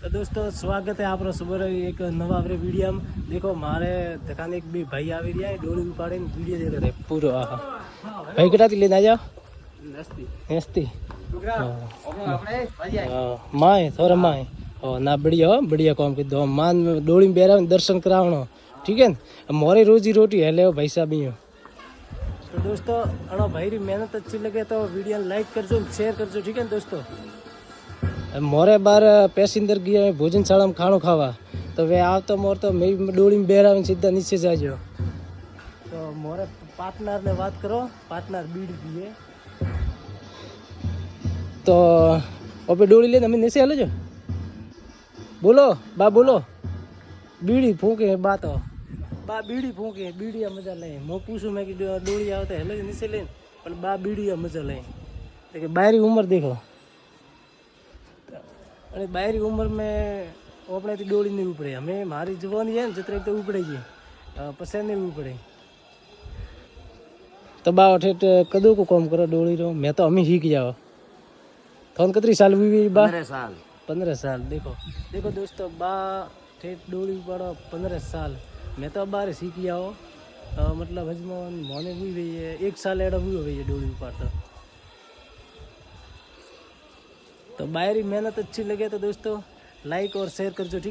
तो दोस्तों स्वागत है आप सुबह एक नवा अपने वीडियो में। देखो मारे दुकान एक भी भाई आ रहा है डोली उपाड़े वीडियो देख रहे पूरो आहा भाई कटाती लेने आ जाओ नस्ती नस्ती माए थोड़ा माए ओ ना बढ़िया काम की दो मान डोली में बेरा दर्शन करावनो ठीक है मोरे रोजी रोटी है ले भाई साहब ही हो। तो दोस्तों अणो भाई री मेहनत अच्छी लगे तो वीडियो लाइक करजो शेयर करजो ठीक है दोस्तों। मोरे बार पैसेंजर गया भोजनशाला में खाणो खावा तो वे आव तो मोर तो मैं डोली में बेरा सीधा नीचे जाजो। तो मोरे पार्टनर ने बात करो पार्टनर बीड़ी पिए तो ओपे डोली ले हमें नीचे हलो जो बोलो बा बोलो बीड़ी फूके बात हो बा बीड़ी फूके बीड़ी मजा ले मो पूछूं मैं कि डोली आवते हेलो नीचे ले पर बा बीड़ी मजा ले लेकिन बाहरी उम्र देखो અને બાયરી ઉંમરમાં આપણાથી ડોળી નહીં ઉપડે અમે મારી જવાની છે ને જત્રે તો ઉપડે છે પછી નહીં ઉપડે તો બા ઠેઠ કદું કો કામ કરો ડોળી રો મેં તો અમે શીખી જાવ થોન કતરી સાલ વી બા 15 साल देखो देखो दोस्तों बा ठेठ डोળી ઉપાડો 15 साल मैं तो बार सीखी आओ मतलब हजमान मोने हुई हुई है 1 साल एड़ा हुई हुई है डोળી उपाड़ता। तो बाहरी मेहनत अच्छी लगे तो दोस्तों लाइक और शेयर करजो ठीक है।